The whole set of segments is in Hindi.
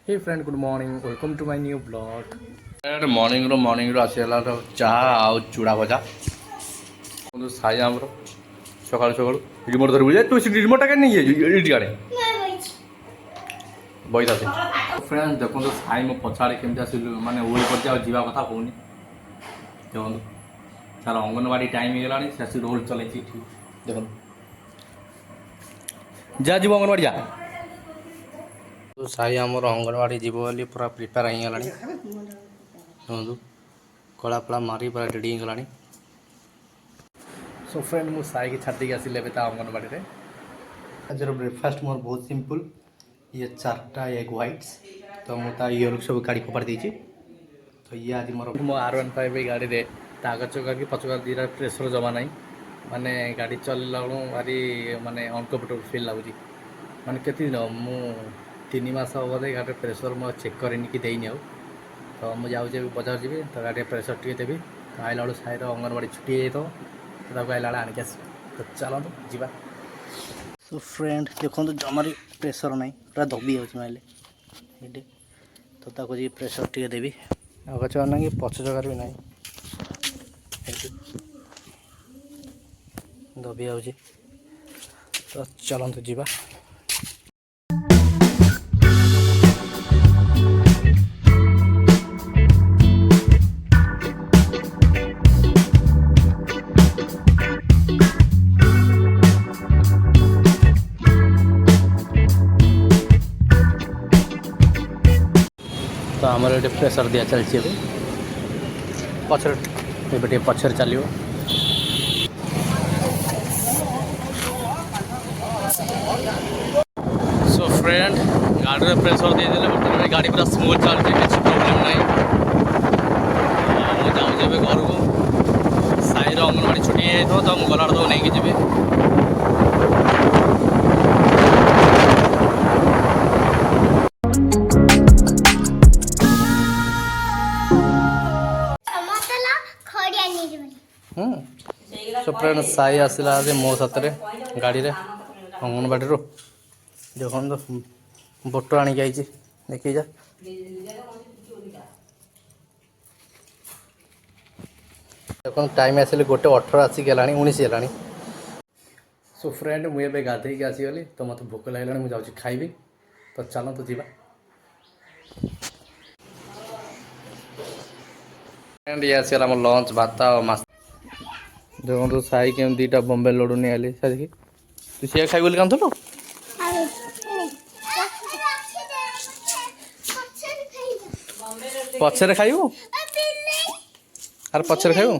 Hey friend, good morning. Welcome to my new vlog. Morning ଆସିଗଲା ଚାହା ଆଉ ଚୁଡ଼ା ଭଜା ସାଇ ଆମର ସକାଳୁ ସକାଳୁ ରିମୋଟ ଧରିବୁ ଯେ ତୁ ରିମୋଟଟା କାହିଁ ନେଇଯାଇଛୁ ଏଇଠି ଆଡ଼େ ବଇତା ସେ ଫ୍ରେଣ୍ଡ ଦେଖନ୍ତୁ ସାଇ ମୋ ପଛଆଡ଼େ କେମିତି ଆସିଲୁ ମାନେ ଓଳି ପଡ଼ିଛି ଆଉ ଯିବା କଥା କହୁନି ଦେଖନ୍ତୁ ତାର ଅଙ୍ଗନବାଡ଼ି ଟାଇମ୍ ହେଇଗଲାଣି ସେ ଆସି ରୋଲ୍ ଚଲେଇଛି ଏଠି ଦେଖନ୍ତୁ ଯା ଯିବ ଅଙ୍ଗନବାଡ଼ି ଯା ସାଇ ଆମର ଅଙ୍ଗନବାଡ଼ି ଯିବ ବୋଲି ପୁରା ପ୍ରିପେୟାର ହେଇଗଲାଣି ଦେଖନ୍ତୁ କଳା ଫଳା ମାରି ପୁରା ରେଡ଼ି ହେଇଗଲାଣି ସୋ ଫ୍ରେଣ୍ଡ ମୁଁ ସାଇକି ଛାଡ଼ିଦେଇକି ଆସିଲି ଏବେ ତା ଅଙ୍ଗନବାଡ଼ିରେ ଆଜିର ବ୍ରେକଫାଷ୍ଟ ମୋର ବହୁତ ସିମ୍ପଲ୍ ଇଏ 4ଟା ଏଗ୍ ହ୍ୱାଇଟ୍ସ ତ ମୁଁ ତା ଇୟରକୁ ସବୁ କାଢ଼ି ଫୋପାଡ଼ି ଦେଇଛି ତ ଇଏ ଆଜି ମୋର ମୋ R15 ଗାଡ଼ିରେ ତା ଆଗ ଚକା କି ପଛ ଚକା ଦୁଇଟା ପ୍ରେସର ଜମା ନାହିଁ ମାନେ ଗାଡ଼ି ଚଲେଇଲା ବେଳୁ ଭାରି ମାନେ ଅନକମ୍ଫର୍ଟେବୁଲ୍ ଫିଲ୍ ଲାଗୁଛି ମାନେ କେତେ ଦିନ ମୁଁ 3 ମାସ ହେବ ବୋଧେ ଗାଡ଼ିରେ ପ୍ରେସର ମୁଁ ଚେକ୍ କରିନି କି ଦେଇନି ଆଉ ତ ମୁଁ ଯାଉଛି ଏବେ ବଜାର ଯିବି ତ ଗାଡ଼ିରେ ପ୍ରେସର ଟିକେ ଦେବି ତ ଆଇଲା ବେଳୁ ସାଇର ଅଙ୍ଗନବାଡ଼ି ଛୁଟି ହେଇଯାଇଥିବ ତ ତାକୁ ଆଇଲା ବେଳେ ଆଣିକି ଆସିବି ତ ଚାଲନ୍ତୁ ଯିବା ସୋ ଫ୍ରେଣ୍ଡ ଦେଖନ୍ତୁ ଜମାରୁ ପ୍ରେସର ନାହିଁ ପୁରା ଦବି ଯାଉଛି ମାଇଲେ ଏଠି ତ ତାକୁ ଯିବି ପ୍ରେସର ଟିକେ ଦେବି ଆଗ ଚକା ନାହିଁ କି ପଛ ଚକାରେ ବି ନାହିଁ ଏଠି ଦବି ଯାଉଛି ତ ଚାଲନ୍ତୁ ଯିବା तो आमर ये प्रेसर दिया चलती है पचर ये पचर चलो सो फ्रेंड गाड़ी में प्रेसर दे बर्तमान गाड़ी पूरा स्मूथ चलती किसी प्रोब्लेम ना मुझे जाऊँ घर को साई अंगनवाड़ी छुट्टी तो मुझे गला तो नहीं जी सो फ्रेंड साई आसला मो साथरे गाड़ी रे अंगनवाड़ी देखो बोट आनी आई देखी जा देख टाइम आसिले 1:18 आसिक 19 है सो फ्रेंड मुझे गाधे के आसीगली तो मत भोक लगे मुझे जाऊँ खाइबी तो चलो तो जीवा फ्रेंड ये आसगला मोर लंच भात और माछ देखो साई के दीटा बम्बे लडू नहीं आली सारी तू सी खाई बोली कांथलु पछरे खाइबू अरे पछरे खाइबू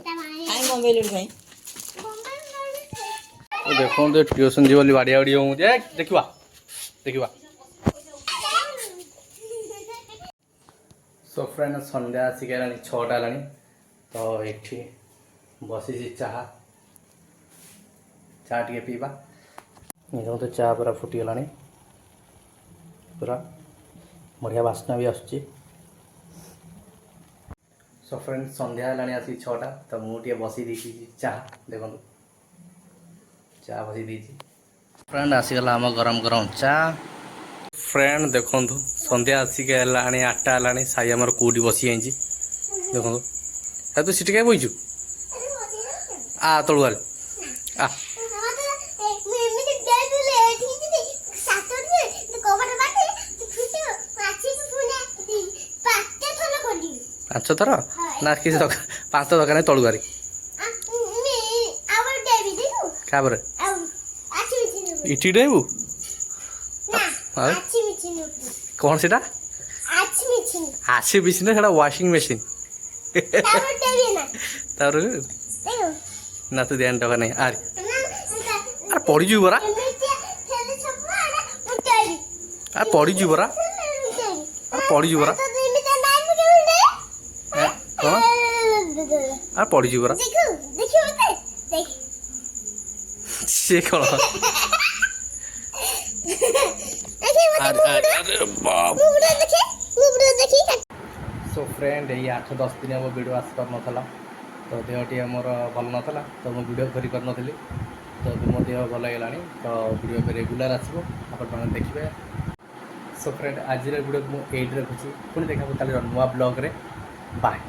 देखो तो ट्यूशन जी बोली बाड़िया बाड़ी हूँ देखा देखा सो फ्रेंड संध्या आसिक 6टा है तो ये बसी चाहा चा टे पीवा ये तो चा पूरा फुटीगला पूरा बढ़िया बास्ना भी आसुच्ची सो फ्रेंड संध्या है आसिक 6टा तो मुझे बसी देती चाह देखो चा बसी देती फ्रेंड आसीगला आम गरम गरम चा फ्रेंड देखो संध्या आसिक 8टा है साई आमर कौटी बसी जाइए देखो तू सीटी क्या बहीचु आ तलुआर आ पांच थर ना किसी 5 दरकार नहीं तलुआरी क्या इटी डेबू कौन से आसी मेसीन से वाशिंग मेसीन तार ना तो ध्यान टका नहीं आर आर पड़ी जी बरा आर पड़ी जी बरा आर पड़ी जी बरा कौन आर पड़ी जी बरा से कौन सो फ्रेंड ये 8-10 दिन हम वीडियो आस पार नाला तो देहटी मोर भल नाला तो मुझे वीडियो कर पार्नी तो मो देह भल है तो वीडियो रेगुलर आसो आप देखिए सो फ्रेंड आज भिडियो मुझे रखुच्छी पुणी देखा ताले नुआ ब्लॉग रे बाय।